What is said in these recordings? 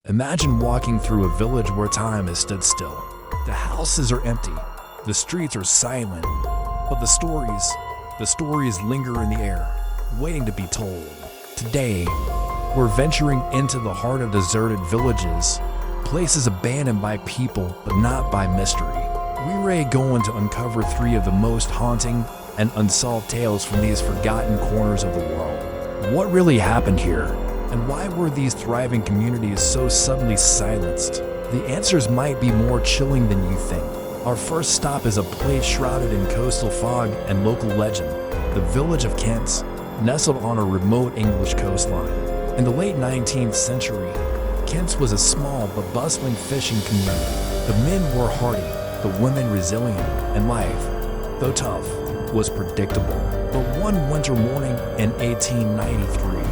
Imagine walking through a village where time has stood still. The houses are empty, the streets are silent, but the stories linger in the air, waiting to be told. Today, we're venturing into the heart of deserted villages, places abandoned by people but not by mystery. We're going to uncover three of the most haunting and unsolved tales from these forgotten corners of the world. What really happened here? And why were these thriving communities so suddenly silenced? The answers might be more chilling than you think. Our first stop is a place shrouded in coastal fog and local legend, the village of Kent, nestled on a remote English coastline. In the late 19th century, Kent was a small but bustling fishing community. The men were hardy, the women resilient, and life, though tough, was predictable. But one winter morning in 1893,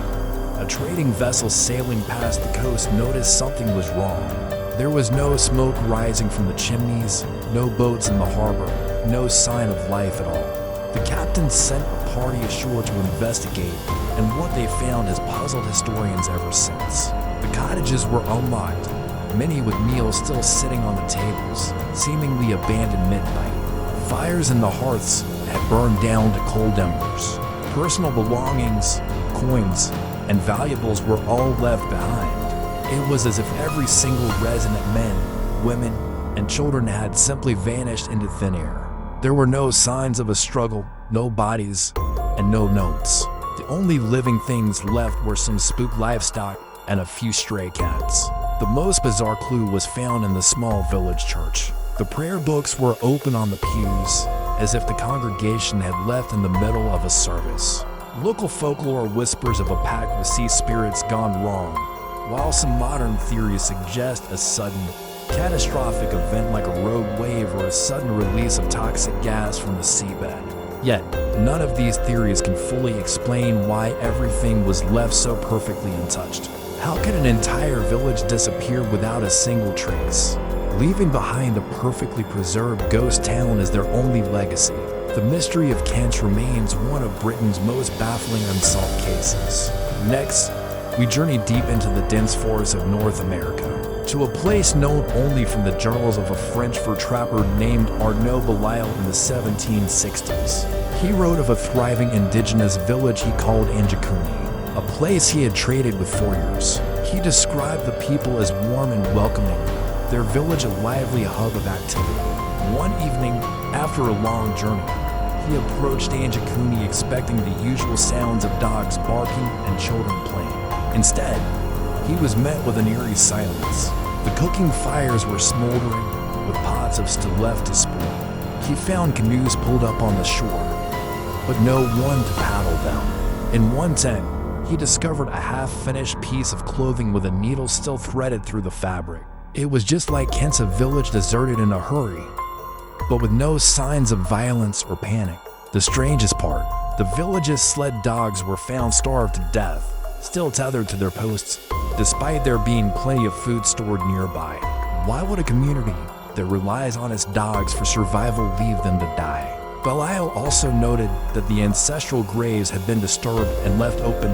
a trading vessel sailing past the coast noticed something was wrong. There was no smoke rising from the chimneys, no boats in the harbor, no sign of life at all. The captain sent a party ashore to investigate, and what they found has puzzled historians ever since. The cottages were unlocked, many with meals still sitting on the tables, seemingly abandoned midnight. Fires in the hearths had burned down to cold embers. Personal belongings, coins, and valuables were all left behind. It was as if every single resident men, women, and children had simply vanished into thin air. There were no signs of a struggle, no bodies, and no notes. The only living things left were some spooked livestock and a few stray cats. The most bizarre clue was found in the small village church. The prayer books were open on the pews, as if the congregation had left in the middle of a service. Local folklore whispers of a pact with sea spirits gone wrong, while some modern theories suggest a sudden, catastrophic event like a rogue wave or a sudden release of toxic gas from the seabed. Yet, none of these theories can fully explain why everything was left so perfectly untouched. How could an entire village disappear without a single trace, leaving behind a perfectly preserved ghost town as their only legacy? The mystery of Kent remains one of Britain's most baffling unsolved cases. Next, we journey deep into the dense forests of North America, to a place known only from the journals of a French fur trapper named Arnaud Belial in the 1760s. He wrote of a thriving indigenous village he called Anjikuni, a place he had traded with foreigners. He described the people as warm and welcoming, their village a lively hub of activity. One evening, after a long journey, he approached Anjikuni expecting the usual sounds of dogs barking and children playing. Instead, he was met with an eerie silence. The cooking fires were smoldering, with pots of still left to spoil. He found canoes pulled up on the shore, but no one to paddle them. In one tent, he discovered a half-finished piece of clothing with a needle still threaded through the fabric. It was just like Kent's village deserted in a hurry, but with no signs of violence or panic. The strangest part, the village's sled dogs were found starved to death, still tethered to their posts, despite there being plenty of food stored nearby. Why would a community that relies on its dogs for survival leave them to die? Belial also noted that the ancestral graves had been disturbed and left open,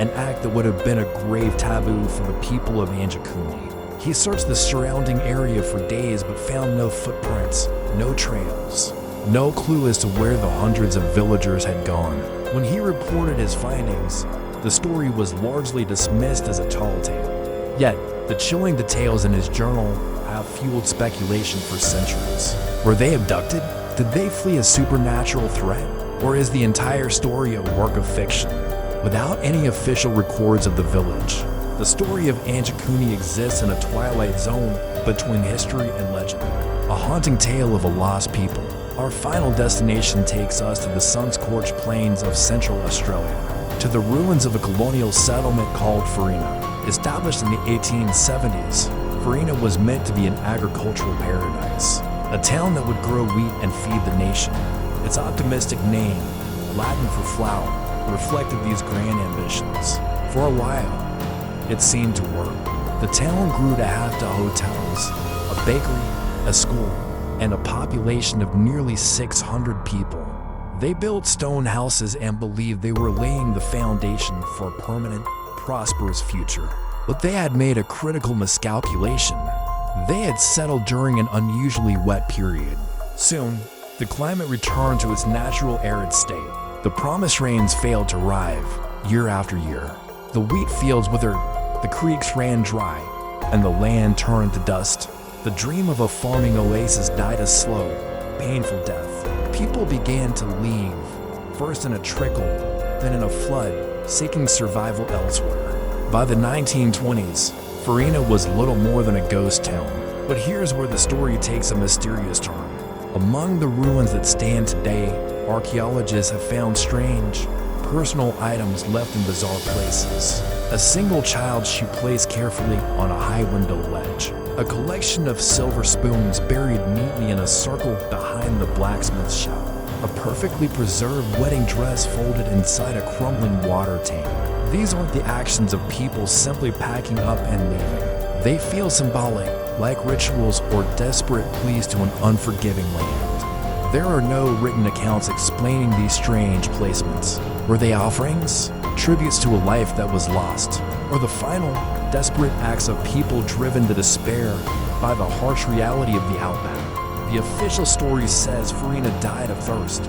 an act that would have been a grave taboo for the people of Anjikuni. He searched the surrounding area for days but found no footprints, no trails, no clue as to where the hundreds of villagers had gone. When he reported his findings, the story was largely dismissed as a tall tale. Yet, the chilling details in his journal have fueled speculation for centuries. Were they abducted? Did they flee a supernatural threat? Or is the entire story a work of fiction, without any official records of the village? The story of Anjikuni exists in a twilight zone between history and legend, a haunting tale of a lost people. Our final destination takes us to the sun-scorched plains of Central Australia, to the ruins of a colonial settlement called Farina. Established in the 1870s, Farina was meant to be an agricultural paradise, a town that would grow wheat and feed the nation. Its optimistic name, Latin for flower, reflected these grand ambitions. For a while, it seemed to work. The town grew to have hotels, a bakery, a school, and a population of nearly 600 people. They built stone houses and believed they were laying the foundation for a permanent, prosperous future. But they had made a critical miscalculation. They had settled during an unusually wet period. Soon, the climate returned to its natural arid state. The promised rains failed to arrive year after year. The wheat fields withered, the creeks ran dry, and the land turned to dust. The dream of a farming oasis died a slow, painful death. People began to leave, first in a trickle, then in a flood, seeking survival elsewhere. By the 1920s, Farina was little more than a ghost town. But here's where the story takes a mysterious turn. Among the ruins that stand today, archaeologists have found strange, personal items left in bizarre places. A single child's shoe placed carefully on a high window ledge. A collection of silver spoons buried neatly in a circle behind the blacksmith's shop. A perfectly preserved wedding dress folded inside a crumbling water tank. These aren't the actions of people simply packing up and leaving. They feel symbolic, like rituals or desperate pleas to an unforgiving land. There are no written accounts explaining these strange placements. Were they offerings, tributes to a life that was lost, or the final, desperate acts of people driven to despair by the harsh reality of the outback? The official story says Farina died of thirst,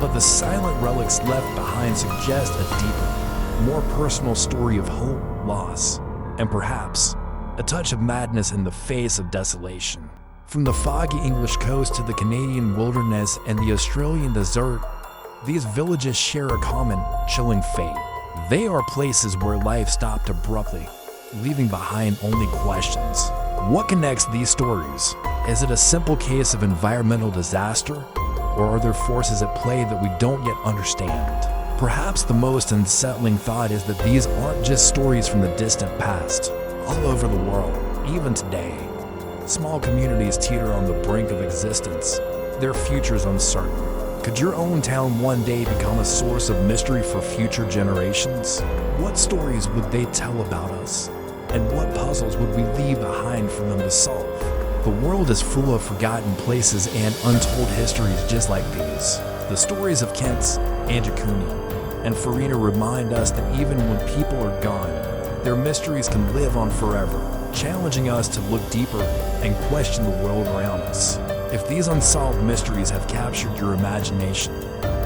but the silent relics left behind suggest a deeper, more personal story of hope, loss, and perhaps a touch of madness in the face of desolation. From the foggy English coast to the Canadian wilderness and the Australian desert, these villages share a common, chilling fate. They are places where life stopped abruptly, leaving behind only questions. What connects these stories? Is it a simple case of environmental disaster, or are there forces at play that we don't yet understand? Perhaps the most unsettling thought is that these aren't just stories from the distant past. All over the world, even today, small communities teeter on the brink of existence, their futures uncertain. Could your own town one day become a source of mystery for future generations? What stories would they tell about us? And what puzzles would we leave behind for them to solve? The world is full of forgotten places and untold histories just like these. The stories of Kent's, Anjikuni, and Farina remind us that even when people are gone, their mysteries can live on forever, challenging us to look deeper and question the world around us. If these unsolved mysteries have captured your imagination,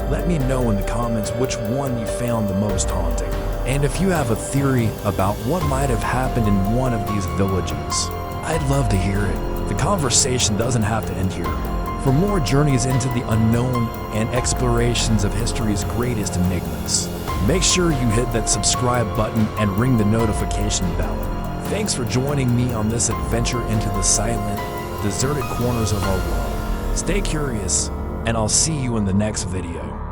let me know in the comments which one you found the most haunting. And if you have a theory about what might have happened in one of these villages, I'd love to hear it. The conversation doesn't have to end here. For more journeys into the unknown and explorations of history's greatest enigmas, make sure you hit that subscribe button and ring the notification bell. Thanks for joining me on this adventure into the silent, deserted corners of our world. Stay curious, and I'll see you in the next video.